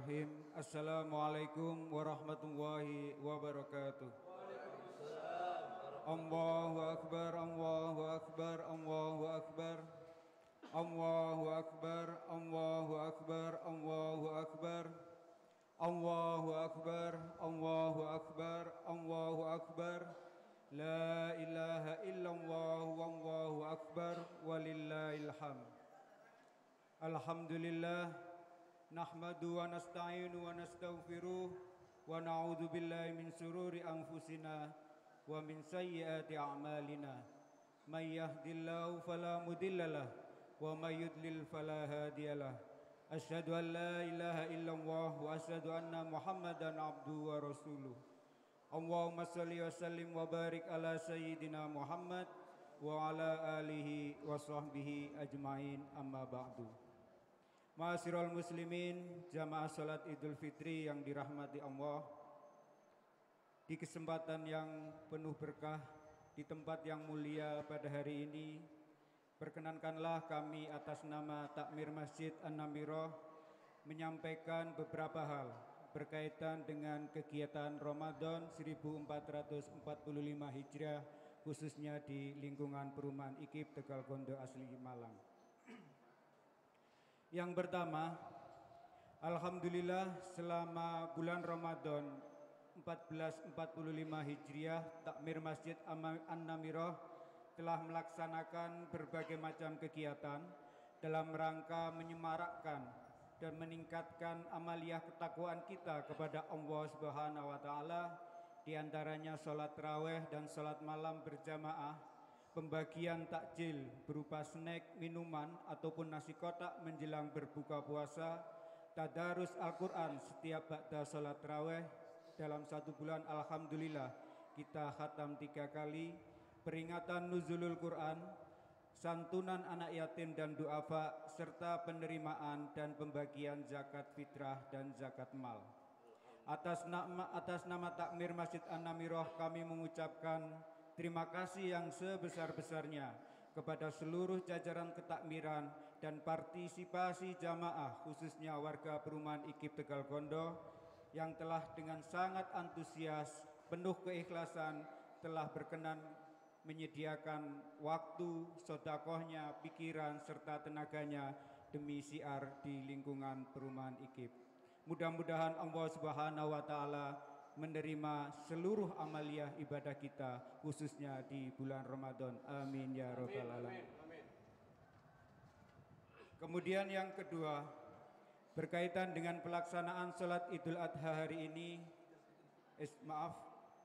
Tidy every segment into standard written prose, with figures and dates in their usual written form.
Bismillahirrahmanirrahim. Assalamualaikum warahmatullahi wabarakatuh. Allahu Akbar, Allahu Akbar, Allahu Akbar. Allahu Akbar, Allahu Akbar, Allahu Akbar. Allahu Akbar, Allahu Akbar, Allahu Akbar. La ilaha illallah, wallahu akbar, walillahil hamd. Alhamdulillah. Nahmadu wa nasta'inu wa nastaghfiruh wa na'udzu billahi min sururi anfusina wa min sayyiati a'malina. May yahdihillahu fala mudhillalah wa may yudlil fala hadiyalah. Asyhadu an la ilaha illallah wa asyhadu anna Muhammadan abduhu wa rasuluh. Allahumma shalli wa sallim wa barik ala sayyidina Muhammad wa ala alihi wa sahbihi ajmain, amma ba'du. Ma'asyiral muslimin, jamaah salat Idul Fitri yang dirahmati Allah. Di kesempatan yang penuh berkah, di tempat yang mulia pada hari ini, perkenankanlah kami atas nama Takmir Masjid An-Namirah menyampaikan beberapa hal berkaitan dengan kegiatan Ramadan 1445 Hijriah, khususnya di lingkungan perumahan IKIP Tegal Gondo Asli Malang. Yang pertama, alhamdulillah selama bulan Ramadan 1445 Hijriah, Takmir Masjid An-Namirah telah melaksanakan berbagai macam kegiatan dalam rangka menyemarakkan dan meningkatkan amaliyah ketakwaan kita kepada Allah Subhanahu wa taala, di antaranya salat tarawih dan salat malam berjamaah, pembagian takjil berupa snack, minuman ataupun nasi kotak menjelang berbuka puasa, tadarus Al-Quran setiap ba'da sholat tarawih. Dalam satu bulan alhamdulillah kita khatam 3 kali, peringatan nuzulul Quran, santunan anak yatim dan duafa, serta penerimaan dan pembagian zakat fitrah dan zakat mal. Atas nama Takmir Masjid An-Namirah kami mengucapkan terima kasih yang sebesar-besarnya kepada seluruh jajaran ketakmiran dan partisipasi jamaah, khususnya warga perumahan IKIP Tegal Gondo yang telah dengan sangat antusias, penuh keikhlasan telah berkenan menyediakan waktu, sedekahnya, pikiran serta tenaganya demi syiar di lingkungan perumahan IKIP. Mudah-mudahan Allah Subhanahu wa taala menerima seluruh amaliyah ibadah kita, khususnya di bulan Ramadan. Amin ya rabbal alamin. Kemudian yang kedua, berkaitan dengan pelaksanaan salat Idul Adha hari ini,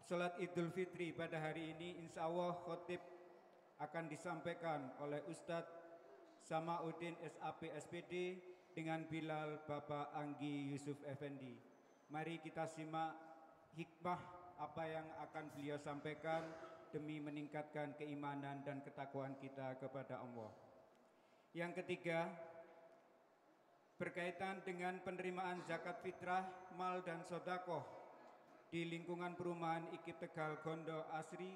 salat Idul Fitri pada hari ini, insya Allah khotib akan disampaikan oleh Ustadz Samauddin SAP SPD dengan Bilal Bapak Anggi Yusuf Effendi. Mari kita simak hikmah apa yang akan beliau sampaikan demi meningkatkan keimanan dan ketakwaan kita kepada Allah. Yang ketiga, berkaitan dengan penerimaan zakat fitrah, mal dan sedekah di lingkungan perumahan IKIP Tegal Gondo Asri.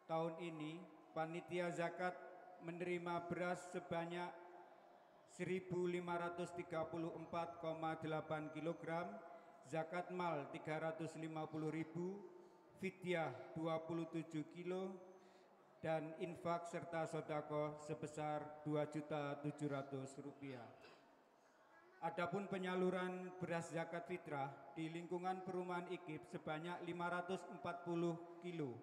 Tahun ini panitia zakat menerima beras sebanyak 1.534,8 kg, zakat mal 350.000, fidyah 27 kilo, dan infak serta sedekah sebesar 2.700.000 rupiah. Adapun penyaluran beras zakat fitrah di lingkungan perumahan IKIP sebanyak 540 kilo,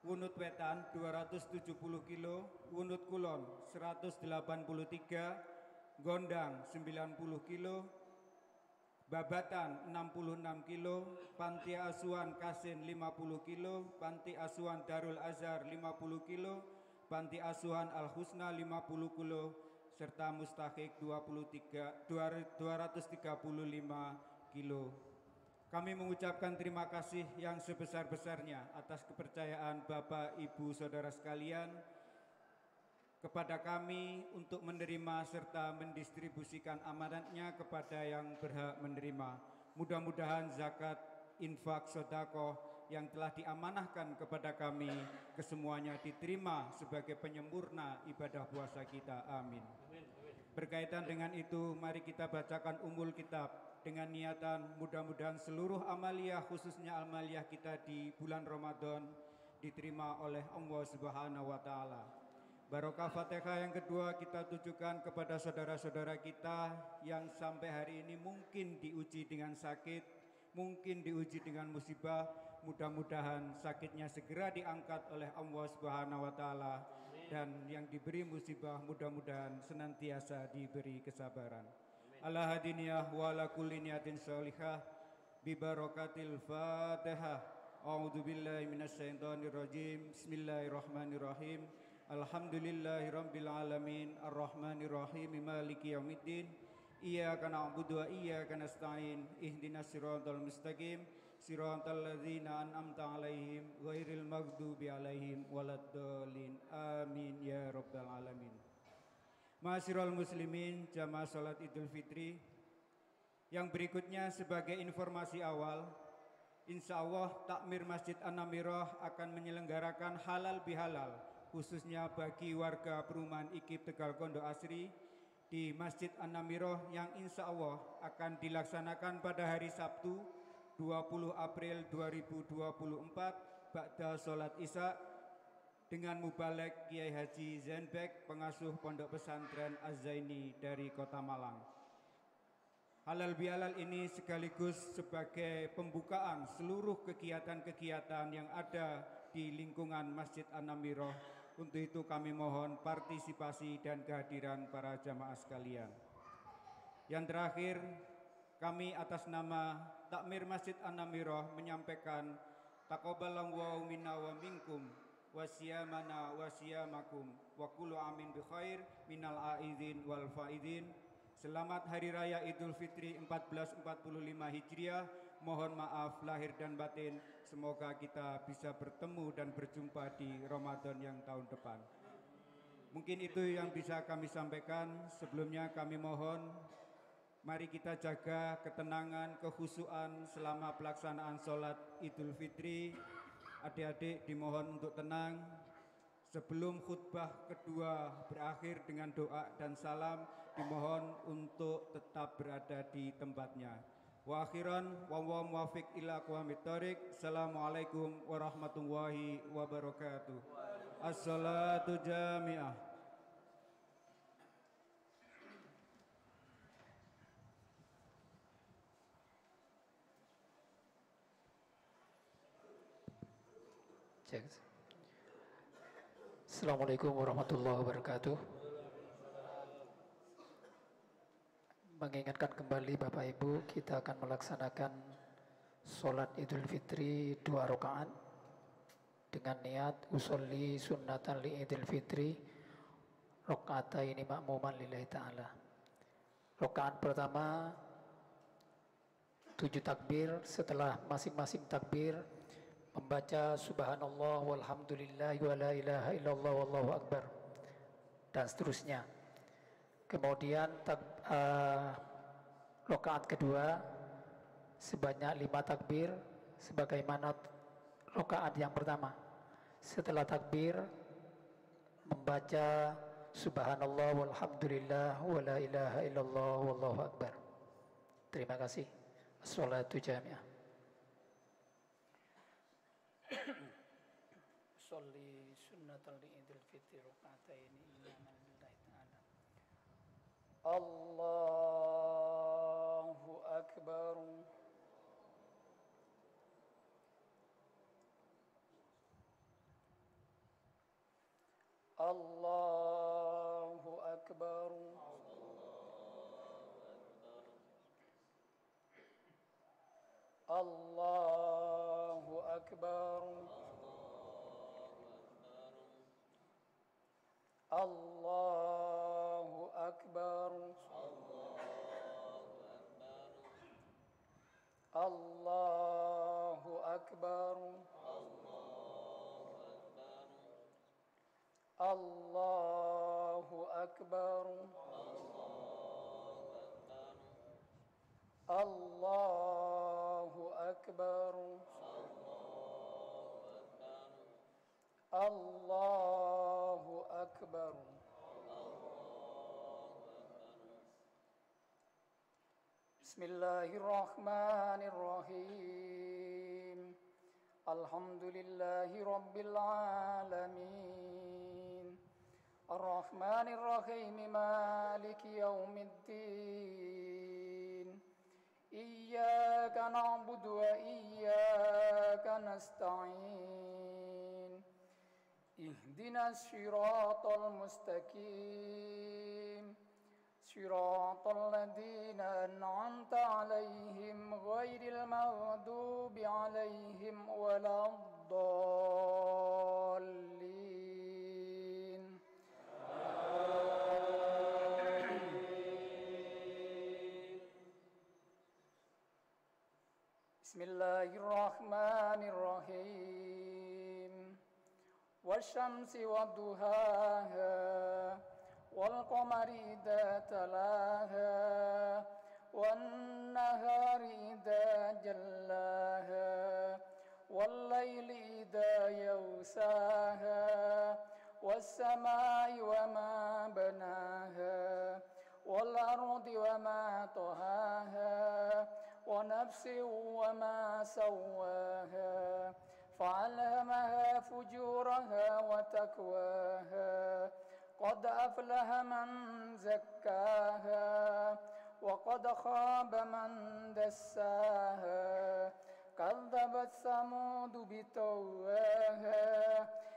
Wunut Wetan 270 kilo, Wunut Kulon 183, Gondang 90 kilo, Babatan 66 kilo, Panti Asuhan Kasin 50 kilo, Panti Asuhan Darul Azhar 50 kilo, Panti Asuhan Al Husna 50 kilo, serta Mustahik 235 kilo. Kami mengucapkan terima kasih yang sebesar-besarnya atas kepercayaan Bapak, Ibu, Saudara sekalian kepada kami untuk menerima serta mendistribusikan amanatnya kepada yang berhak menerima. Mudah-mudahan zakat, infak, sedekah yang telah diamanahkan kepada kami kesemuanya diterima sebagai penyempurna ibadah puasa kita. Amin. Berkaitan dengan itu, mari kita bacakan umul kitab dengan niatan mudah-mudahan seluruh amaliyah khususnya amaliyah kita di bulan Ramadan diterima oleh Allah Subhanahu wa taala. Barokah Fatihah yang kedua kita tujukan kepada saudara-saudara kita yang sampai hari ini mungkin diuji dengan sakit, mungkin diuji dengan musibah. Mudah-mudahan sakitnya segera diangkat oleh Allah Subhanahu wa taala dan yang diberi musibah mudah-mudahan senantiasa diberi kesabaran. Ala hadiniyah wa ala kulli niyatin sholihah bi barakatil Fatihah. A'udzu billahi minasyaitonir rajim. Bismillahirrahmanirrahim. Alhamdulillahirabbil alamin arrahmanir rahim maliki yaumiddin iyyaka na'budu wa iyyaka nasta'in ihdinas siratal mustaqim siratal ladzina an'amta 'alaihim ghairil maghdubi 'alaihim waladdallin amin ya rabbal alamin. Ma'asyiral muslimin jamaah salat Idul Fitri, yang berikutnya sebagai informasi awal, insya Allah takmir Masjid An-Namirah akan menyelenggarakan halal bihalal khususnya bagi warga perumahan IKIP Tegal Kondo Asri di Masjid An-Namirah yang insya Allah akan dilaksanakan pada hari Sabtu 20 April 2024 ba'da sholat Isya dengan mubalek Kiai Haji Zainbek, pengasuh Pondok Pesantren Az-Zaini dari Kota Malang. Halal bihalal ini sekaligus sebagai pembukaan seluruh kegiatan-kegiatan yang ada di lingkungan Masjid An-Namirah. Untuk itu kami mohon partisipasi dan kehadiran para jamaah sekalian. Yang terakhir, kami atas nama Takmir Masjid An-Namirah menyampaikan taqabbalallahu minna wa minkum wa siyamana wa siyamakum wa kullu amin bi khair minal aidin wal faidin. Selamat Hari Raya Idul Fitri 1445 Hijriah. Mohon maaf lahir dan batin. Semoga kita bisa bertemu dan berjumpa di Ramadan yang tahun depan. Mungkin itu yang bisa kami sampaikan. Sebelumnya kami mohon, mari kita jaga ketenangan, kekhusyuan selama pelaksanaan sholat Idul Fitri. Adik-adik dimohon untuk tenang. Sebelum khutbah kedua berakhir dengan doa dan salam, dimohon untuk tetap berada di tempatnya. Wa akhiran wa muwafiq ila aqwamit thoriq. Assalamualaikum warahmatullahi wabarakatuh. As-salatu jami'ah. Assalamualaikum warahmatullahi wabarakatuh. Mengingatkan kembali Bapak Ibu, kita akan melaksanakan sholat Idul Fitri 2 rakaat dengan niat usolli sunnatan li Idul Fitri rakaataini ma'muman lillahi ta'ala. Rakaat pertama 7 takbir, setelah masing-masing takbir membaca subhanallah walhamdulillah wa la ilaha illallah wallahu akbar dan seterusnya. Kemudian rakaat kedua sebanyak 5 takbir sebagaimana rakaat yang pertama. Setelah takbir membaca subhanallah walhamdulillah wa la ilaha illallah wallahu akbar. Terima kasih. As-salatu jami'ah. Sholli sunnatan li Idul Fitri raka'ataini imanan lillahi ta'ala. Allahu akbar. Allahu akbar. Allahu akbar. Allahu akbar. Allahu akbar. Allahu akbar. Allahu akbar. Allahu akbar. Bismillahirrahmanirrahim. Alhamdulillahi rabbil alamin. Ar-Rahmanir-Rahim, Maliki yaumiddin. Iyyaka na'budu wa iyyaka nasta'in. Ihdinas siratal mustaqim. Siratal ladzina an'amta 'alaihim ghairil maghdubi 'alaihim waladdallin. Bismillahirrahmanirrahim. Wasyamsi wadduhaha wal qamari idza talaha wan nahari idza jallaha wal laili idza yaghsaha was samai wa ma banaha wal ardi wa ma tahaha wa nafsin wa ma sawwaha fa'alhamaha fujuraha wa taqwaha قد أفلح من زكاها وقد خاب من دساها كذبت ثمود بطغواها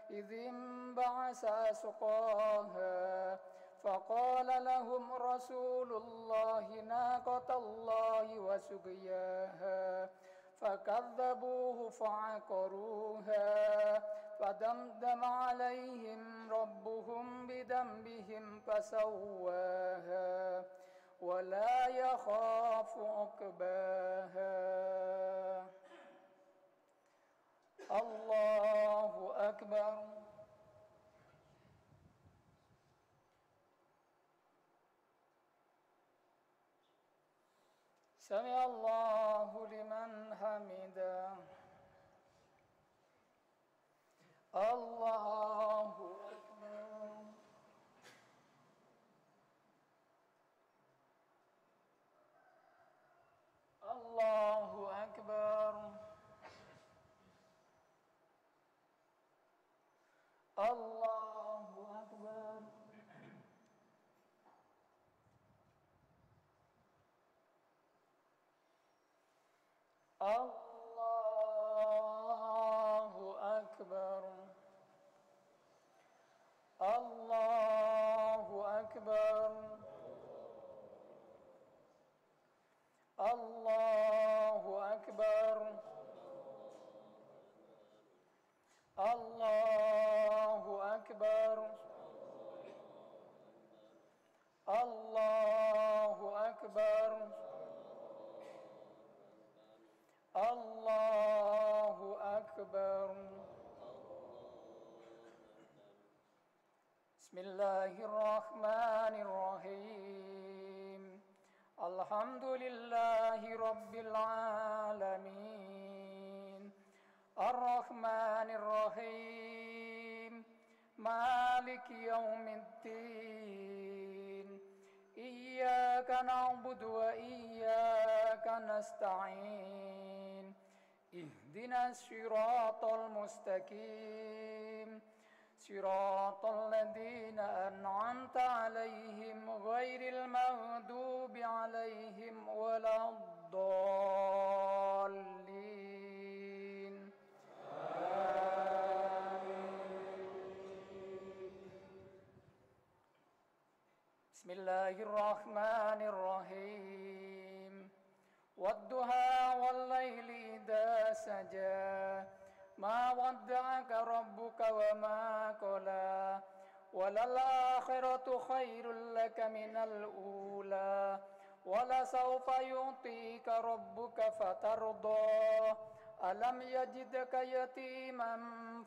إذ انبعث أشقاها فقال لهم رسول الله ناقة الله وسقياها فكذبوه فعقروها فدمدم عليهم ربهم بذنبهم فسواها ولا يخاف عقباها. الله أكبر. سمع الله لمن حمده. الله أكبر. الله أكبر. الله أكبر. الله أكبر. الله أكبر. الله أكبر. الله أكبر. الله أكبر. الله أكبر. بسم الله الرحمن الرحيم. الحمد لله رب العالمين. الرحمن الرحيم. مالك يوم الدين. إياك نعبد وإياك نستعين. اهدنا الصراط المستقيم. صراط الذين أنعمت عليهم غير المغضوب عليهم ولا الضالين. بسم الله الرحمن الرحيم. والضحى والليل إذا سجى ما ودعك ربك وما قلى وللآخرة خير لك من الأولى ولسوف يعطيك ربك فترضى ألم يجدك يتيما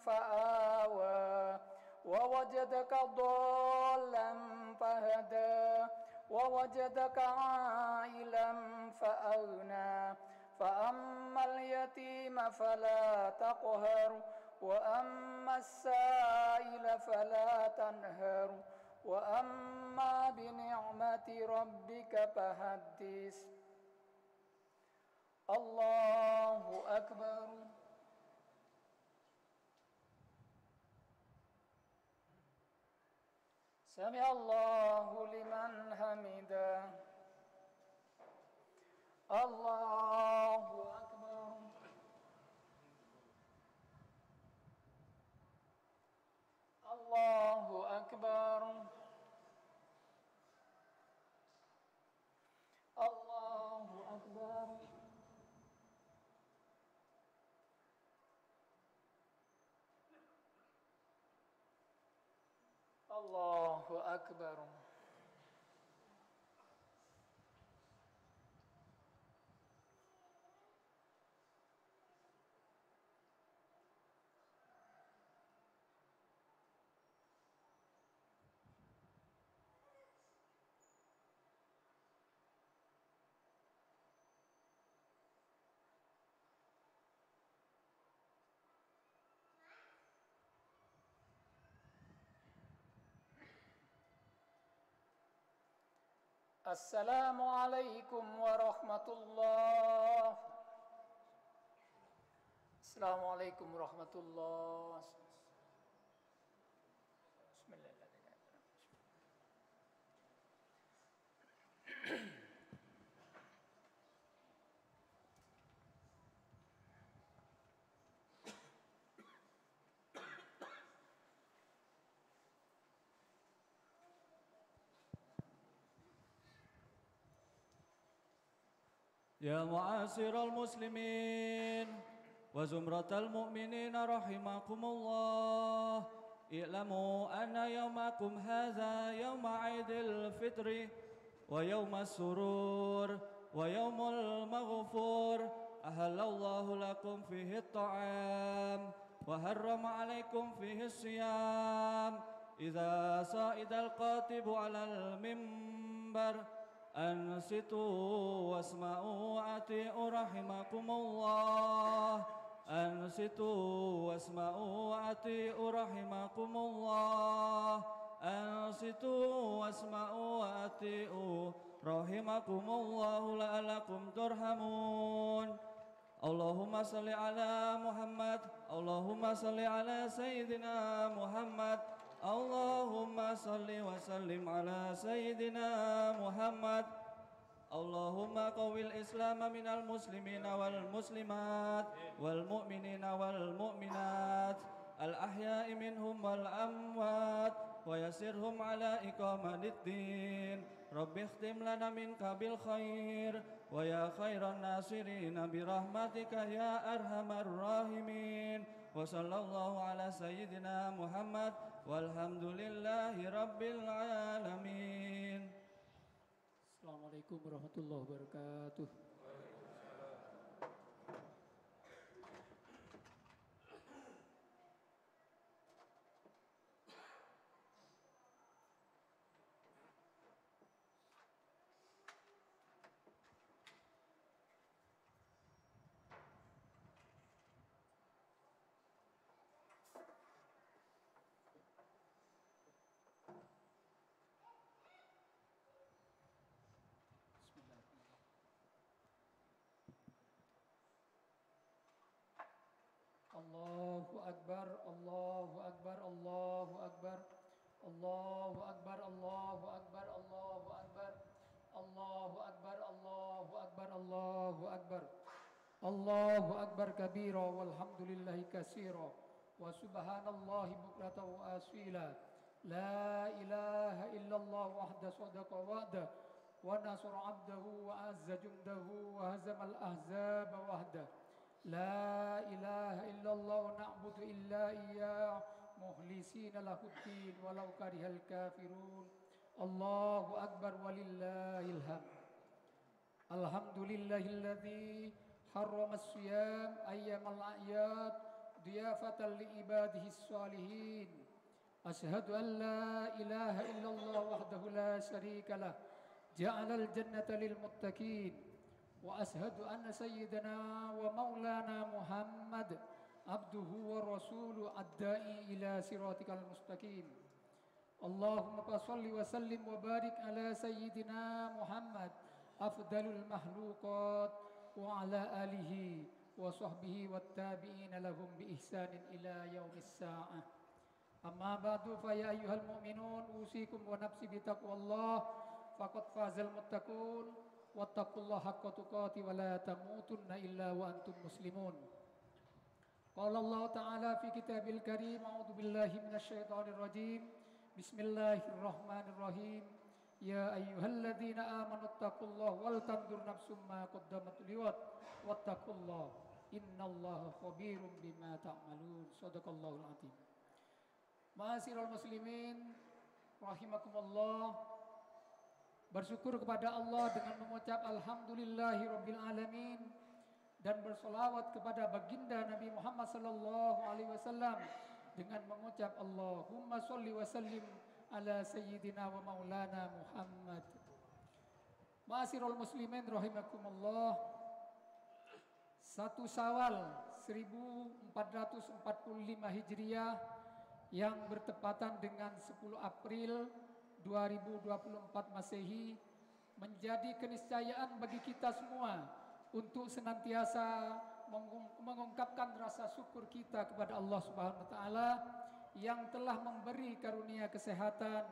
فآوى ووجدك ضالا فهدى ووجدك عائلا فأغنى فأما اليتيم فلا تقهر وأما السائل فلا تنهر وأما بنعمة ربك فحدث. Allahu Akbar. Sami Allahu liman hamidah. Allahu Akbar. Allahu Akbar. Allahu Akbar. Allahu Akbar. Assalamualaikum warahmatullahi. Assalamualaikum warahmatullahi. Bismillahirrahmanirrahim. يا معاشر المسلمين وزمرة المؤمنين رحمكم الله، اعلموا أن يومكم هذا يوم عيد الفطر ويوم السرور ويوم المغفور، أحل الله لكم فيه الطعام وحرم عليكم فيه الصيام. إذا صعد الخاطب على المنبر أنصتوا واسمعوا وأطيعوا رحمكم الله. أنصتوا واسمعوا وأطيعوا رحمكم الله. أنصتوا واسمعوا وأطيعوا رحمكم الله لعلكم ترحمون. اللهم صل على محمد. اللهم صل على سيدنا محمد. اللهم صل وسلم على سيدنا محمد. اللهم قوي الإسلام من المسلمين والمسلمات والمؤمنين والمؤمنات الأحياء منهم والأموات ويسرهم على إقامة الدين. رب اختم لنا منك بالخير ويا خير الناصرين برحمتك يا أرحم الراحمين. وصلى الله على سيدنا محمد والحمد لله رب العالمين. Assalamualaikum warahmatullahi wabarakatuh. Allahu Akbar, Allahu Akbar, Allahu Akbar, Allahu Akbar, Allahu Akbar, Allahu Akbar, Allahu Akbar, Allahu Akbar, Allahu Akbar, Allahu Akbar kabira walhamdulillahi katsira wa subhanallahi bukratan wa asila. La ilaha illallah wahda sadaqa wa'da wa nasara 'abdahu wa azza jundahu wa hazamal ahzaba wahda. لا إله إلا الله نعبد إلا إياه مخلصين له الدين ولو كره الكافرون. الله أكبر ولله الحمد. الحمد لله الذي حرم الصيام أيام الأعياد ضيافة لعباده الصالحين. أشهد أن لا إله إلا الله وحده لا شريك له جعل الجنة للمتقين. وأشهد أن سيدنا ومولانا محمد عبده ورسوله الداعي إلى صراطك المستقيم. اللهم صل وسلم وبارك على سيدنا محمد أفضل المخلوقات وعلى آله وصحبه والتابعين لهم بإحسان إلى يوم الساعة. أما بعد فيا أيها المؤمنون أوصيكم ونفسي بتقوى الله فقد فاز المتقون واتقوا الله حق تقاته ولا تموتن إلا وأنتم مسلمون. قال الله تعالى في كتابه الكريم أعوذ بالله من الشيطان الرجيم بسم الله الرحمن الرحيم يا أيها الذين آمنوا اتقوا الله ولتنظر نفس ما قدمت لغد واتقوا الله إن الله خبير بما تعملون. صدق الله العظيم. Ma'asyiral muslimin rahimakumullah, bersyukur kepada Allah dengan mengucap alhamdulillahirabbil alamin dan bersolawat kepada baginda Nabi Muhammad sallallahu alaihi wasallam dengan mengucap Allahumma sholli wa sallim ala sayyidina wa maulana Muhammad. Ma'asyiral muslimin rahimakumullah, 1 Syawal 1445 Hijriah yang bertepatan dengan 10 April 2024 Masehi menjadi keniscayaan bagi kita semua untuk senantiasa mengungkapkan rasa syukur kita kepada Allah Subhanahu wa taala yang telah memberi karunia kesehatan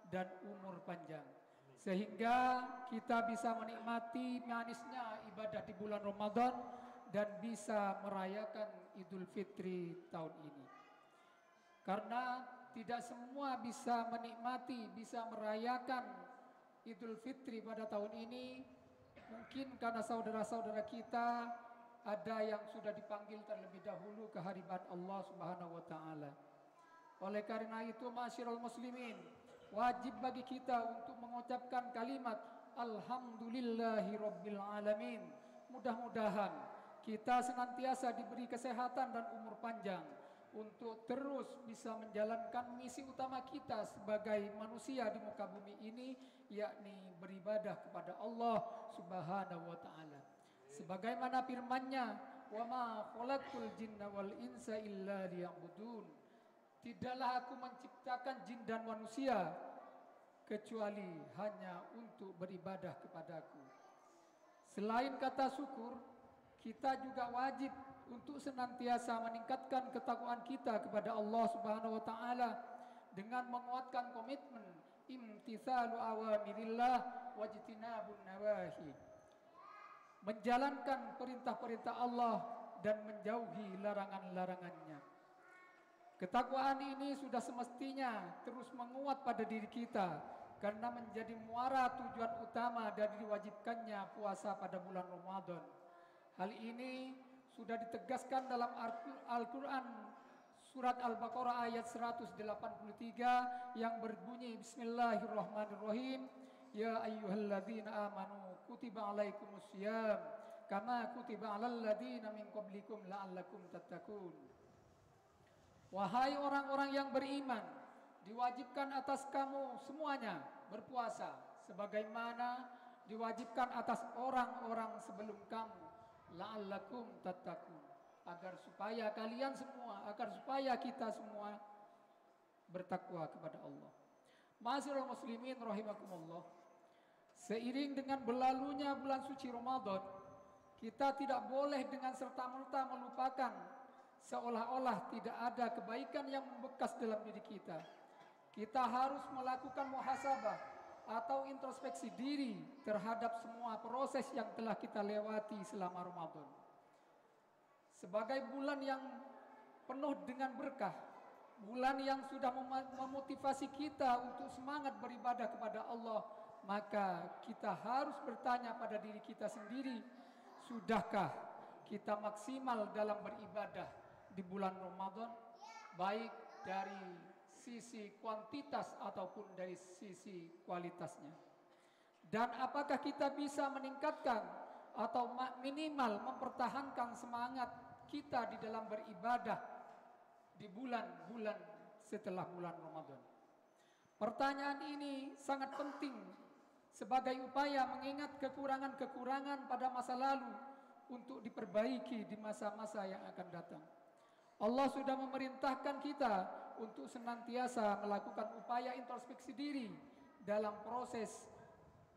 dan umur panjang sehingga kita bisa menikmati manisnya ibadah di bulan Ramadan dan bisa merayakan Idul Fitri tahun ini. Karena tidak semua bisa menikmati, bisa merayakan Idul Fitri pada tahun ini. Mungkin karena saudara-saudara kita ada yang sudah dipanggil terlebih dahulu ke hadirat Allah Subhanahu wa taala. Oleh karena itu, ma'asyiral muslimin, wajib bagi kita untuk mengucapkan kalimat alhamdulillahirabbil alamin. Mudah-mudahan kita senantiasa diberi kesehatan dan umur panjang untuk terus bisa menjalankan misi utama kita sebagai manusia di muka bumi ini, yakni beribadah kepada Allah Subhanahu wa taala. Sebagaimana firman-Nya, "Wa ma khalaqtul jinna wal insa illa liya'budun." Tidaklah aku menciptakan jin dan manusia kecuali hanya untuk beribadah kepadaku. Selain kata syukur, kita juga wajib untuk senantiasa meningkatkan ketakwaan kita kepada Allah Subhanahu wa taala dengan menguatkan komitmen imtitsalu awamirillah wajtinabun nawahi. Menjalankan perintah-perintah Allah dan menjauhi larangan-larangannya. Ketakwaan ini sudah semestinya terus menguat pada diri kita karena menjadi muara tujuan utama dari diwajibkannya puasa pada bulan Ramadan. Hal ini sudah ditegaskan dalam Al-Quran surat Al-Baqarah ayat 183 yang berbunyi Bismillahirrahmanirrahim Ya ayyuhalladzina amanu kutiba alaikumussyam kama kutiba alal ladzina min qablikum la'allakum tattaqun. Wahai orang-orang yang beriman, diwajibkan atas kamu semuanya berpuasa sebagaimana diwajibkan atas orang-orang sebelum kamu la'allakum tattaqun, agar supaya kalian semua, agar supaya kita semua bertakwa kepada Allah. Ma'asyiral muslimin rahimakumullah, seiring dengan berlalunya bulan suci Ramadan, kita tidak boleh dengan serta-merta melupakan seolah-olah tidak ada kebaikan yang membekas dalam diri kita. Kita harus melakukan muhasabah atau introspeksi diri terhadap semua proses yang telah kita lewati selama Ramadan. Sebagai bulan yang penuh dengan berkah, bulan yang sudah memotivasi kita untuk semangat beribadah kepada Allah, maka kita harus bertanya pada diri kita sendiri, sudahkah kita maksimal dalam beribadah di bulan Ramadan, baik dari sisi kuantitas ataupun dari sisi kualitasnya. Dan apakah kita bisa meningkatkan atau minimal mempertahankan semangat kita di dalam beribadah di bulan-bulan setelah bulan Ramadan. Pertanyaan ini sangat penting sebagai upaya mengingat kekurangan-kekurangan pada masa lalu untuk diperbaiki di masa-masa yang akan datang. Allah sudah memerintahkan kita untuk senantiasa melakukan upaya introspeksi diri dalam proses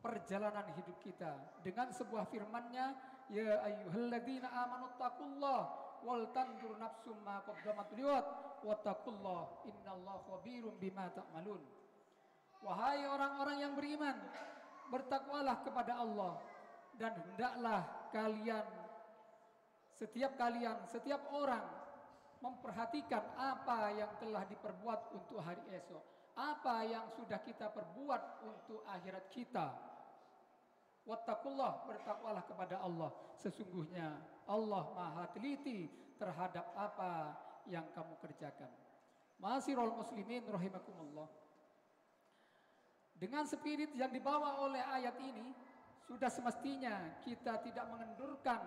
perjalanan hidup kita dengan sebuah firman-Nya Ya ayyuhalladzina amanu taqullaha wal tanzur nafsum ma qaddamat liwat wattaqullah innallaha khabirum bima ta'malun. Wahai orang-orang yang beriman, bertakwalah kepada Allah, dan hendaklah setiap orang memperhatikan apa yang telah diperbuat untuk hari esok, apa yang sudah kita perbuat untuk akhirat kita. Wattaqullah, bertakwalah kepada Allah, sesungguhnya Allah Maha teliti terhadap apa yang kamu kerjakan. Ma'asyiral muslimin rahimakumullah. Dengan spirit yang dibawa oleh ayat ini, sudah semestinya kita tidak mengendurkan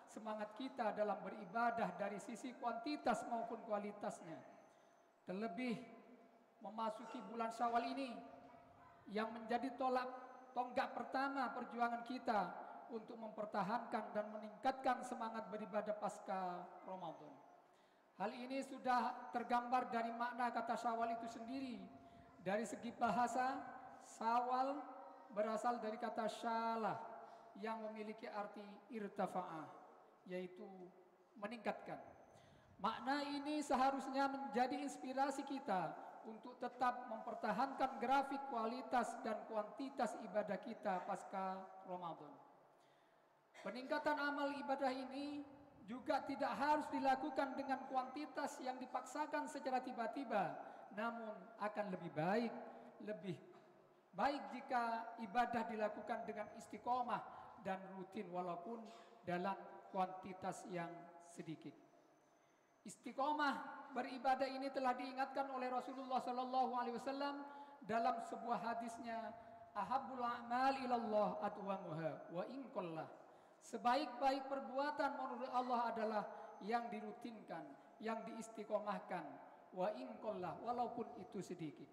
semangat kita dalam beribadah dari sisi kuantitas maupun kualitasnya. Terlebih memasuki bulan Syawal ini yang menjadi tonggak pertama perjuangan kita untuk mempertahankan dan meningkatkan semangat beribadah pasca Ramadan. Hal ini sudah tergambar dari makna kata Syawal itu sendiri. Dari segi bahasa, Syawal berasal dari kata syalah yang memiliki arti irtafa'ah, yaitu meningkatkan. Makna ini seharusnya menjadi inspirasi kita untuk tetap mempertahankan grafik kualitas dan kuantitas ibadah kita pasca Ramadan. Peningkatan amal ibadah ini juga tidak harus dilakukan dengan kuantitas yang dipaksakan secara tiba-tiba, namun akan lebih baik jika ibadah dilakukan dengan istiqomah dan rutin walaupun dalam kuantitas yang sedikit. Istiqomah beribadah ini telah diingatkan oleh Rasulullah SAW dalam sebuah hadisnya, ahabbul a'mal ilallah adwamuha wa in qallah. Sebaik-baik perbuatan menurut Allah adalah yang dirutinkan, yang diistiqomahkan, wa in qallah, walaupun itu sedikit.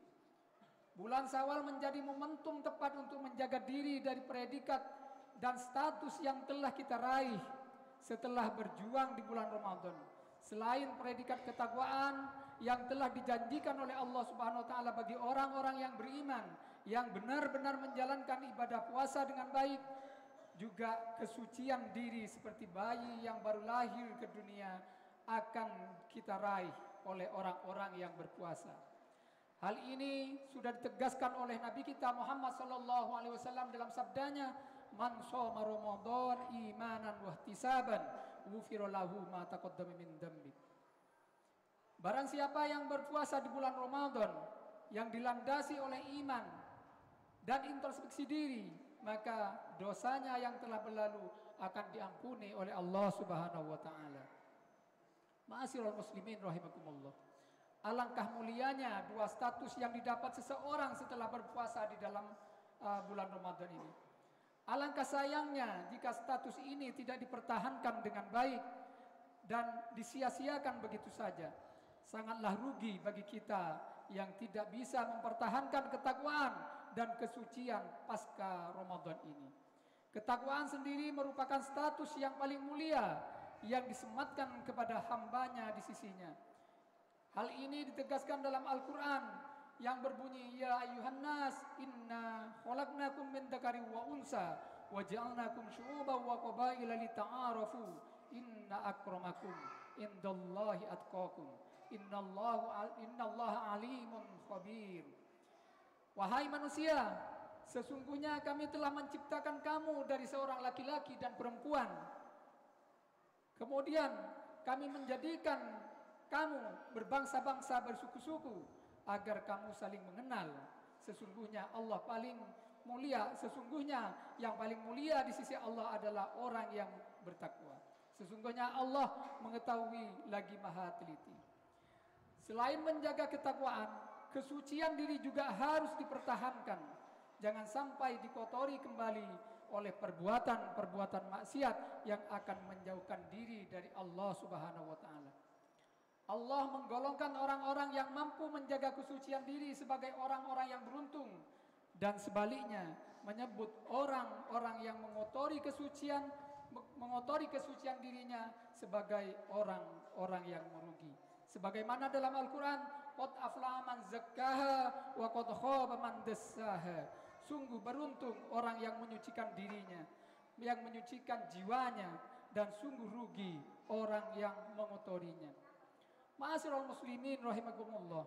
Bulan Syawal menjadi momentum tepat untuk menjaga diri dari predikat dan status yang telah kita raih setelah berjuang di bulan Ramadan. Selain predikat ketakwaan yang telah dijanjikan oleh Allah Subhanahu wa taala bagi orang-orang yang beriman, yang benar-benar menjalankan ibadah puasa dengan baik, juga kesucian diri seperti bayi yang baru lahir ke dunia akan kita raih oleh orang-orang yang berpuasa. Hal ini sudah ditegaskan oleh Nabi kita Muhammad SAW dalam sabdanya, man shoma Ramadan imanan wa ihtisaban ghufira lahu ma taqaddama min dzambi. Barang siapa yang berpuasa di bulan Ramadan yang dilandasi oleh iman dan introspeksi diri, maka dosanya yang telah berlalu akan diampuni oleh Allah Subhanahu wa taala. Ma'asyiral muslimin rahimakumullah. Alangkah mulianya dua status yang didapat seseorang setelah berpuasa di dalam bulan Ramadan ini. Alangkah sayangnya jika status ini tidak dipertahankan dengan baik dan disia-siakan begitu saja. Sangatlah rugi bagi kita yang tidak bisa mempertahankan ketakwaan dan kesucian pasca Ramadan ini. Ketakwaan sendiri merupakan status yang paling mulia yang disematkan kepada hambanya di sisinya. Hal ini ditegaskan dalam Al-Quran yang berbunyi, ya ayuhan nas inna khalaqnakum min dzakarin wa unsa wa ja'alnakum syu'uban wa qabaila lita'arafu inna akramakum indallahi atqakum innallaha alimun khabir. Wahai manusia, sesungguhnya kami telah menciptakan kamu dari seorang laki-laki dan perempuan. Kemudian kami menjadikan kamu berbangsa-bangsa, bersuku-suku, agar kamu saling mengenal. Sesungguhnya Allah paling mulia, sesungguhnya yang paling mulia di sisi Allah adalah orang yang bertakwa. Sesungguhnya Allah mengetahui lagi maha teliti. Selain menjaga ketakwaan, kesucian diri juga harus dipertahankan. Jangan sampai dikotori kembali oleh perbuatan-perbuatan maksiat yang akan menjauhkan diri dari Allah Subhanahu wa taala. Allah menggolongkan orang-orang yang mampu menjaga kesucian diri sebagai orang-orang yang beruntung, dan sebaliknya menyebut orang-orang yang mengotori kesucian dirinya sebagai orang-orang yang merugi. Sebagaimana dalam Al-Quran, qad aflaha man zakkaha wa qad khaba man dassaha. Sungguh beruntung orang yang menyucikan dirinya. yang menyucikan jiwanya, dan sungguh rugi orang yang mengotorinya. Ma'asyiral muslimin rahimakumullah.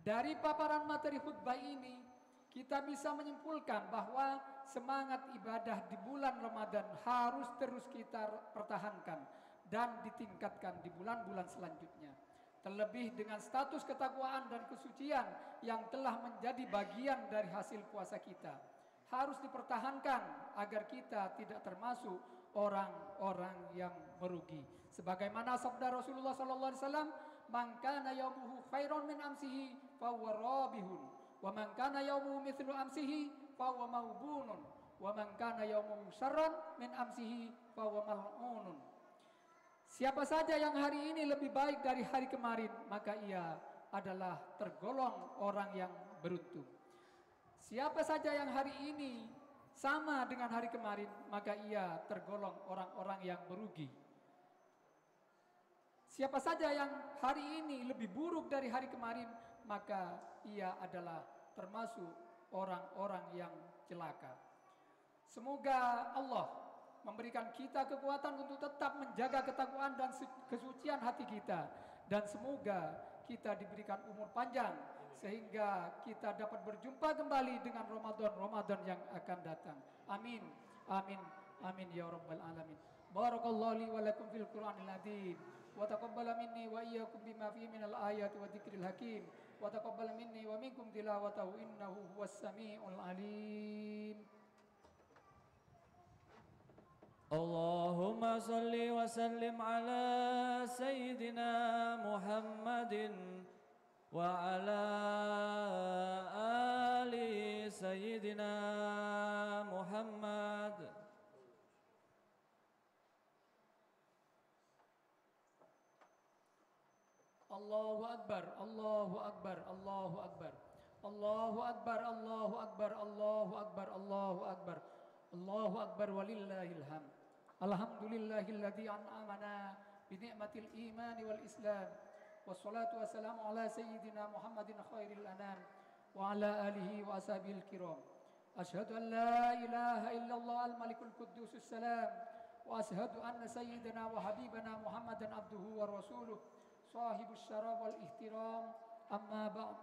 Dari paparan materi khutbah ini kita bisa menyimpulkan bahwa semangat ibadah di bulan Ramadan harus terus kita pertahankan dan ditingkatkan di bulan-bulan selanjutnya. Terlebih dengan status ketakwaan dan kesucian yang telah menjadi bagian dari hasil puasa kita, harus dipertahankan agar kita tidak termasuk orang-orang yang merugi. Sebagaimana sabda Rasulullah sallallahu alaihi wasallam, "Man kana yaumuhu khairan min amsihi fa huwa rabihun, wa man kana yaumuhu mithlu amsihi fa huwa maubunun, wa man kana yaumuhu syarran min amsihi fa huwa mal'unun." Siapa saja yang hari ini lebih baik dari hari kemarin, maka ia adalah tergolong orang yang beruntung. Siapa saja yang hari ini sama dengan hari kemarin, maka ia tergolong orang-orang yang merugi. Siapa saja yang hari ini lebih buruk dari hari kemarin, maka ia adalah termasuk orang-orang yang celaka. Semoga Allah memberikan kita kekuatan untuk tetap menjaga ketakwaan dan kesucian hati kita, dan semoga kita diberikan umur panjang sehingga kita dapat berjumpa kembali dengan Ramadan yang akan datang. Amin, amin, amin ya rabbal alamin. Barakallahu li wa lakum fil Qur'anil azim, wa taqabbala minni wa iyyakum bima fihi minal ayati wa dzikril hakim, wa taqabbala minni wa minkum tilawatahu innahu huwas samiul alim. Allahumma salli wa sallim ala Sayyidina Muhammadin wa ala ali Sayyidina Muhammad. Allahu Akbar, Allahu Akbar, Allahu Akbar, Allahu Akbar, Allahu Akbar, Allahu Akbar, Allahu Akbar, Allahu Akbar walillahil hamd. Alhamdulillahilladzi an'amana bi ni'matil iman wal islam. Wassalatu wassalamu ala sayyidina Muhammadin khairil anam wa ala alihi wa ashabil kiram. Ashhadu an la ilaha illallah al-malikul quddus salam wa ashhadu anna sayyidina wa habibana Muhammadan abduhu wa rasuluh sahibus syaraf wal ihtiram. Amma ba'd.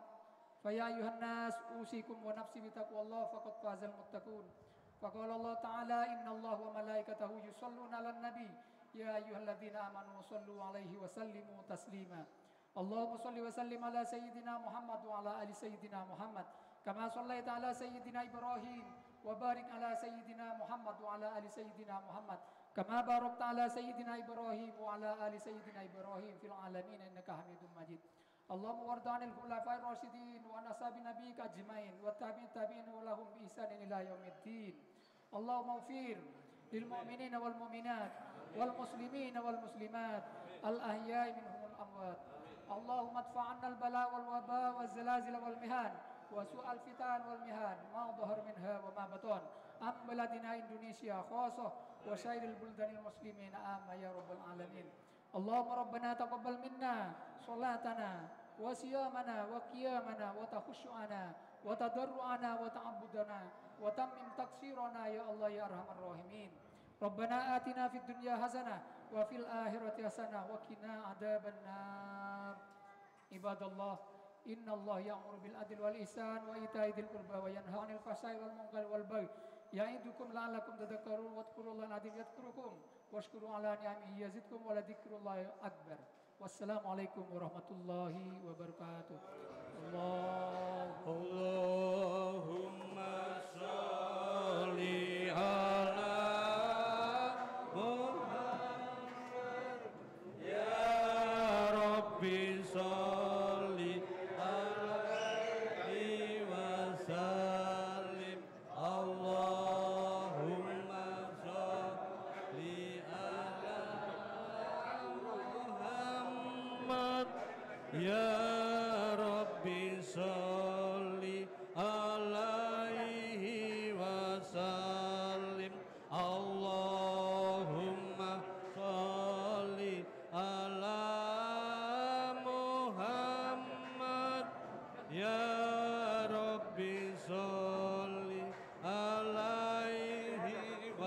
Fa ya ayuhan nas usikum wa nafsi bi taqwallah faqad fazal muttaqun. Faqala Allah Ta'ala innallaha wa malaikatahu yusholluna 'alan nabi ya ayyuhalladzina amanu shallu 'alaihi wa sallimu taslima. Allahumma shalli wa sallim ala sayyidina Muhammad wa ala ali sayyidina Muhammad kama shallaita ala sayyidina Ibrahim wa barik ala sayyidina Muhammad wa ala ali sayyidina Muhammad kama barakta ala sayyidina Ibrahim wa ala ali sayyidina Ibrahim fil alamin innaka Hamidum Majid. Allahumma warda 'anil khulafa'ir rasyidin wa an ashabi nabiyyika ajmain wa tabi'in wa lahum bi ihsanin ila yaumiddin. Allahumma ighfir lil mu'minina wal mu'minat wal muslimina wal muslimat al ahya'i minhum wal amwat. Allahumma adfa' 'anna al bala wal waba wal zalazil wal mihan wa su'al fitan wal mihan ma dhahar minha wa ma batan am baladina Indonesia khassah wa syairil buldanil muslimin amma ya rabbal alamin. Allahumma rabbana taqabbal minna salatana wa siyamana wa qiyamana wa takhushu'ana wa tadarru'ana wa ta'abbudana wa tammim taksirana ya Allah ya arhamar rahimin. Rabbana atina fid dunya hasanah wa fil akhirati hasanah wa qina adzabannar. Ibadallah, innallaha ya'muru bil adli wal ihsan wa ita'i dzil qurba wa yanha 'anil fahsya'i wal munkari wal baghi ya'idukum la'allakum tadhakkarun wadhkurullaha al-'azim yadhkurukum washkuru 'ala ni'amihi yazidkum wa ladhikrullahi akbar. Wassalamualaikum warahmatullahi wabarakatuh. Allahumma sholli ala Muhammad ya Rabbi sholli alaihi wa sallim. Allahumma sholli ala Muhammad ya Rabbi sholli alaihi wa sallim. Allahumma sholli ala Muhammad ya Rabbi sholli alaihi wa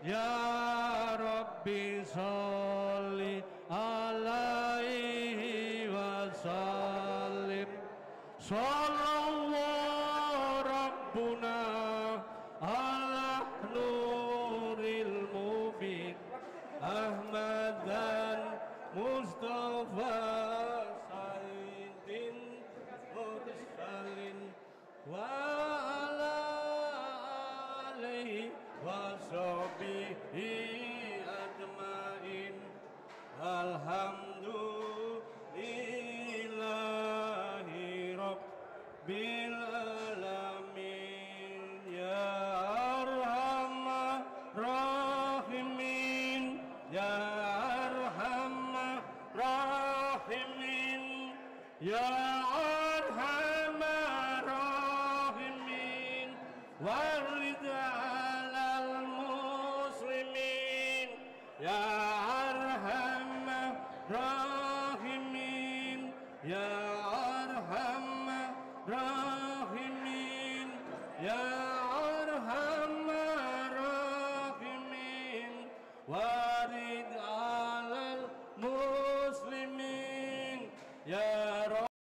Ya Rabbi sholli alaihi wa sallim. Sallallahu Rabbuna ala nuril mubin Ahmadan Mustafa Sayyidin Mursalin wa ala alihi wa sahbihi ajmain. Alhamdulillahi Rabbil alamin. Ya Arhamar Rahimin, Ya Arhamar Rahimin, Ya Arhamar Rahimin. Wali